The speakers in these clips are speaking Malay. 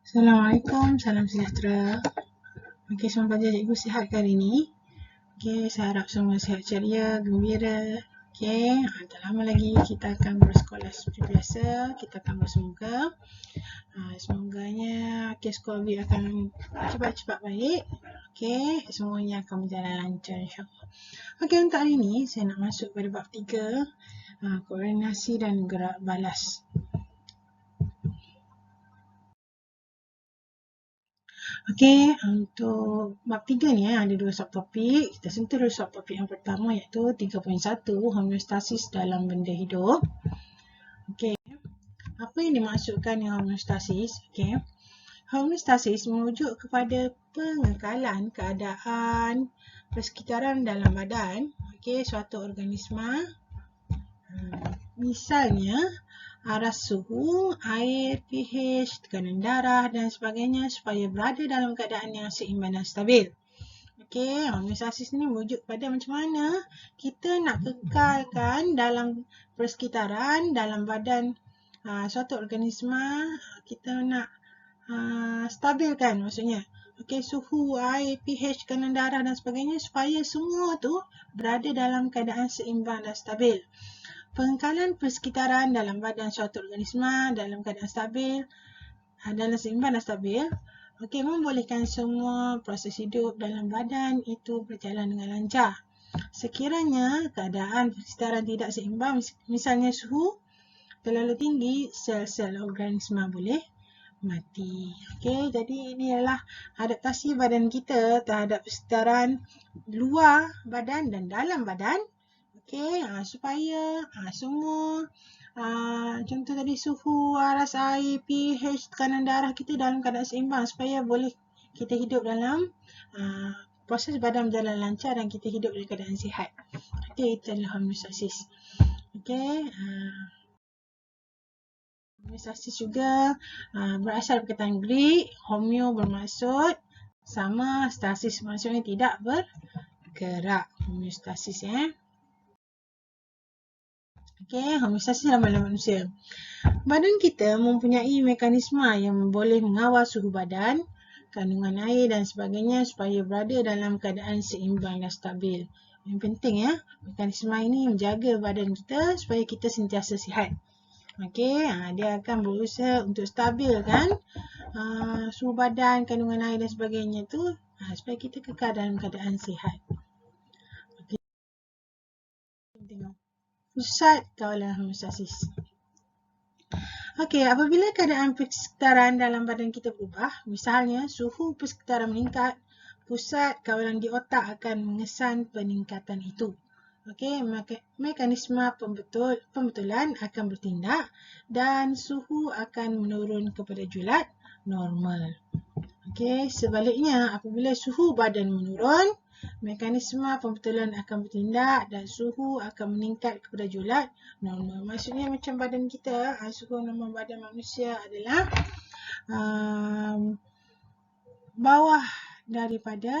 Assalamualaikum, salam sejahtera. Okey, semua pelajar cikgu sihat ke hari ini? Okey, saya harap semua sihat ceria, gembira. Okey, tak lama lagi kita akan bersekolah seperti biasa. Kita akan bersemoga. Semoganya kes COVID akan cepat-cepat baik. Okey, semuanya akan berjalan lancar insyaAllah. Okey, untuk hari ini saya nak masuk pada bab 3. Koordinasi dan gerak balas. Okey, untuk bab 3 ni ada dua subtopik. Kita sentuh dulu subtopik yang pertama iaitu 3.1 homeostasis dalam benda hidup. Okey, apa yang dimaksudkan dengan homeostasis? Okey, homeostasis merujuk kepada pengekalan keadaan persekitaran dalam badan, okey, suatu organisma. Misalnya aras suhu, air, pH, tekanan darah dan sebagainya supaya berada dalam keadaan yang seimbang dan stabil. Okey, homeostasis ni merujuk pada macam mana kita nak kekalkan dalam persekitaran, dalam badan suatu organisma, kita nak stabilkan maksudnya. Okey, suhu, air, pH, tekanan darah dan sebagainya supaya semua tu berada dalam keadaan seimbang dan stabil. Pengekalan persekitaran dalam badan suatu organisma dalam keadaan stabil, dalam seimbang dan stabil, okey, membolehkan semua proses hidup dalam badan itu berjalan dengan lancar. Sekiranya keadaan persekitaran tidak seimbang, misalnya suhu terlalu tinggi, sel-sel organisma boleh mati. Okey, jadi ini adalah adaptasi badan kita terhadap persekitaran luar badan dan dalam badan. Okey, supaya semua contoh tadi suhu, aras air, pH, tekanan darah kita dalam keadaan seimbang supaya boleh kita hidup dalam proses badan berjalan lancar dan kita hidup dalam keadaan sihat. Okey, itu adalah homeostasis. Okey, homeostasis juga berasal perkataan Greek. Homeo bermaksud sama, stasis maksudnya tidak bergerak. Homeostasis Okey, homeostasis dalam badan manusia. Badan kita mempunyai mekanisme yang boleh mengawal suhu badan, kandungan air dan sebagainya supaya berada dalam keadaan seimbang dan stabil. Yang penting mekanisme ini menjaga badan kita supaya kita sentiasa sihat. Okey, dia akan berusaha untuk stabilkan suhu badan, kandungan air dan sebagainya tu supaya kita kekal dalam keadaan sihat. Okey. Tengok. Pusat kawalan homeostasis. Okey, apabila keadaan persekitaran dalam badan kita berubah, misalnya suhu persekitaran meningkat, pusat kawalan di otak akan mengesan peningkatan itu. Okey, mekanisme pembetulan akan bertindak dan suhu akan menurun kepada julat normal. Okey, sebaliknya apabila suhu badan menurun, mekanisme pembetulan akan bertindak dan suhu akan meningkat kepada julat normal. Maksudnya macam badan kita, suhu normal badan manusia adalah bawah daripada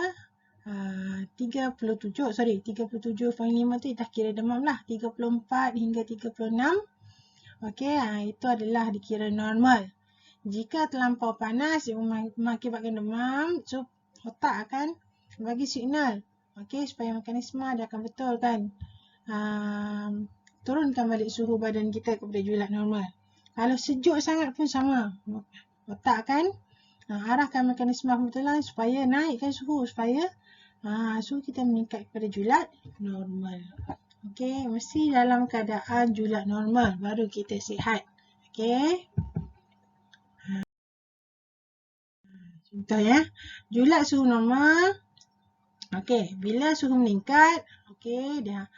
37.5 tu dah kira demam lah. 34 hingga 36. Okey, itu adalah dikira normal. Jika terlampau panas mengakibatkan demam, so otak akan bagi signal, okey, supaya mekanisme dia akan betulkan turunkan balik suhu badan kita kepada julat normal. Kalau sejuk sangat pun sama, otak akan arahkan mekanisme pembetulan supaya naikkan suhu, supaya suhu kita meningkat kepada julat normal. Okey, mesti dalam keadaan julat normal baru kita sihat. Okey. Contoh julat suhu normal. Okey, bila suhu meningkat, okey, dia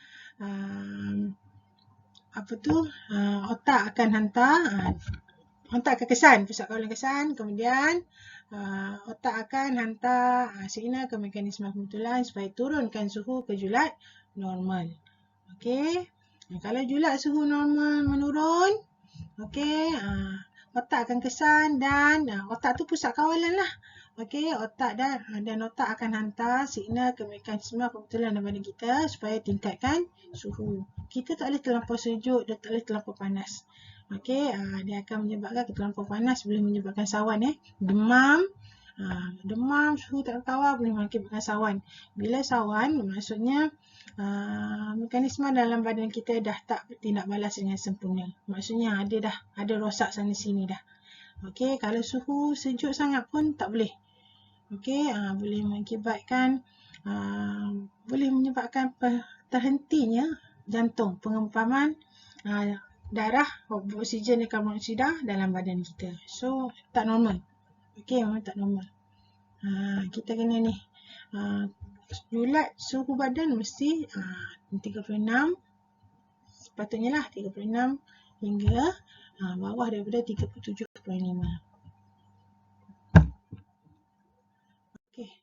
otak akan hantar, otak akan kesan, pusat kawalan kesan, kemudian otak akan hantar signal ke mekanisme pembetulan supaya turunkan suhu ke julat normal. Okey, kalau julat suhu normal menurun, okey, otak akan kesan dan otak tu pusat kawalan lah. Okey, otak dan otak akan hantar signal ke mekanisme pembetulan dalam badan kita supaya tingkatkan suhu. Kita tak boleh terlampau sejuk dan tak boleh terlampau panas. Okey, dia akan menyebabkan terlampau panas, boleh menyebabkan sawan demam. Demam, suhu tak terkawal boleh mengakibatkan sawan. Bila sawan, maksudnya mekanisme dalam badan kita dah tak bertindak balas dengan sempurna. Maksudnya ada rosak sana sini dah. Okey, kalau suhu sejuk sangat pun tak boleh. Okey, boleh menyebabkan terhentinya jantung, pengempaman darah, oksigen dan karbon dioksida dalam badan kita. So, tak normal. Okey, memang tak normal. Kita kena ni julat suhu badan mesti 36, sepatutnya lah 36 hingga bawah daripada 37.5. Okey.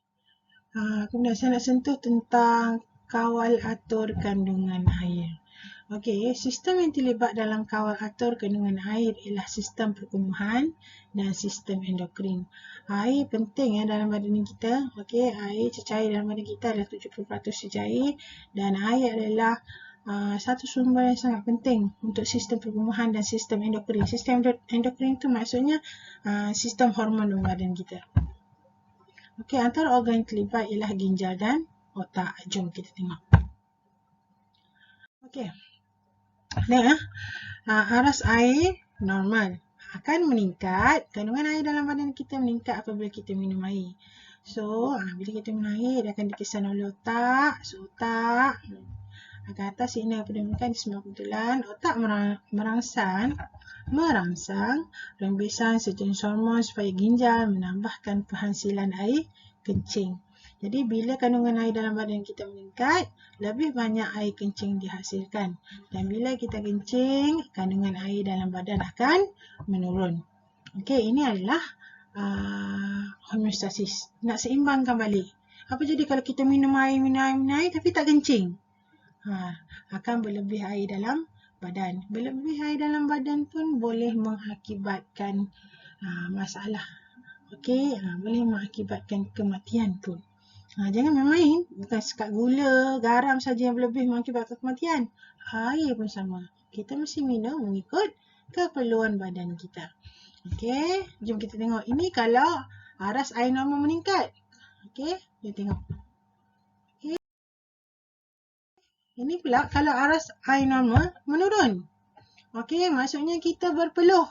Kemudian saya nak sentuh tentang kawal atur kandungan air. Okey, sistem yang terlibat dalam kawal atur kandungan air ialah sistem perkembuhan dan sistem endokrin. Air penting dalam badan kita. Okey, air cecair dalam badan kita adalah 70% cecair dan air adalah satu sumber yang sangat penting untuk sistem perkembuhan dan sistem endokrin. Sistem endokrin itu maksudnya sistem hormon dalam badan kita. Okey, antara organ yang terlibat ialah ginjal dan otak. Jom kita tengok. Okey. Aras air normal akan meningkat. Kandungan air dalam badan kita meningkat apabila kita minum air. So, bila kita minum air, dia akan dikesan oleh otak. So, otak akan hantar signal kepada mekanisme kebetulan. Otak merangsang rembesan sejenis hormon supaya ginjal menambahkan penghasilan air kencing. Jadi bila kandungan air dalam badan kita meningkat, lebih banyak air kencing dihasilkan. Dan bila kita kencing, kandungan air dalam badan akan menurun. Okey, ini adalah homeostasis. Nak seimbangkan balik. Apa jadi kalau kita minum air tapi tak kencing? Akan berlebih air dalam badan. Berlebih air dalam badan pun boleh mengakibatkan masalah. Okey, boleh mengakibatkan kematian pun. Jangan main-main. Bukan sekat gula, garam saja yang berlebih mengakibatkan kematian. Air pun sama. Kita mesti minum mengikut keperluan badan kita. Okey, jom kita tengok. Ini kalau aras air normal meningkat. Okey, kita tengok. Okay. Ini pula kalau aras air normal menurun. Okey, maksudnya kita berpeluh.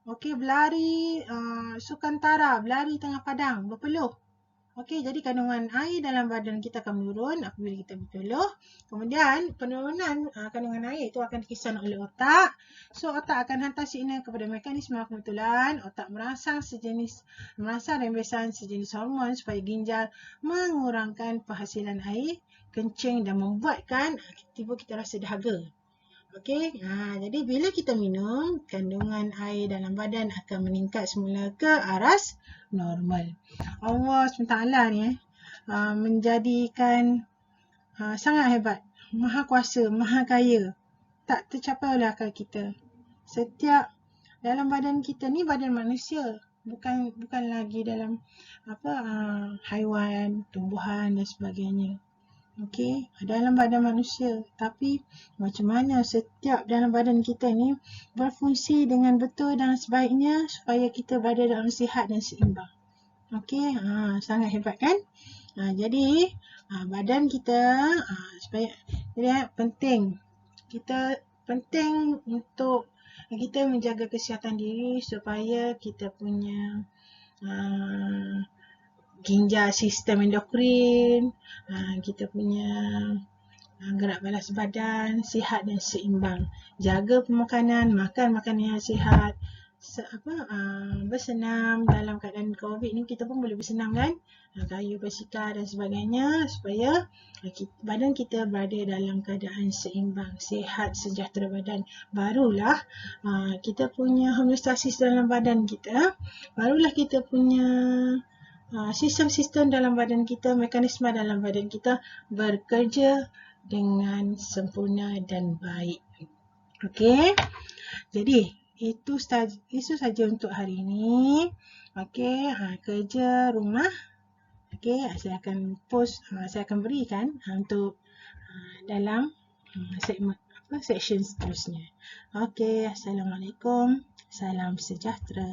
Okey, berlari sukantara, berlari tengah padang, berpeluh. Okey, jadi kandungan air dalam badan kita akan menurun apabila kita berpeluh. Kemudian penurunan kandungan air itu akan dikesan oleh otak. So, otak akan hantar signal kepada mekanisme kebetulan. Otak merangsang rembesan sejenis hormon supaya ginjal mengurangkan penghasilan air kencing dan membuatkan tiba kita rasa dahaga. Okey, jadi bila kita minum, kandungan air dalam badan akan meningkat semula ke aras normal. Allah SWT ni menjadikan sangat hebat, maha kuasa, maha kaya. Tak tercapai oleh akal kita. Setiap dalam badan kita ni badan manusia, bukan lagi dalam haiwan, tumbuhan dan sebagainya. Okey, dalam badan manusia. Tapi macam mana setiap dalam badan kita ni berfungsi dengan betul dan sebaiknya supaya kita berada dalam sihat dan seimbang. Okey, sangat hebat kan? Jadi badan kita penting. Penting untuk kita menjaga kesihatan diri supaya kita punya ginjal, sistem endokrin, kita punya gerak balas badan sihat dan seimbang. Jaga pemakanan, makan makanan yang sihat. Bersenam dalam keadaan COVID ni kita pun boleh bersenam kan? Kayu bersikar dan sebagainya supaya badan kita berada dalam keadaan seimbang, sihat, sejahtera badan. Barulah kita punya homeostasis dalam badan kita. Barulah kita punya sistem-sistem dalam badan kita, mekanisme dalam badan kita bekerja dengan sempurna dan baik. Okey. Jadi, itu saja untuk hari ini. Okey, kerja rumah. Okey, saya akan berikan untuk dalam segmen section seterusnya. Okey, Assalamualaikum. Salam sejahtera.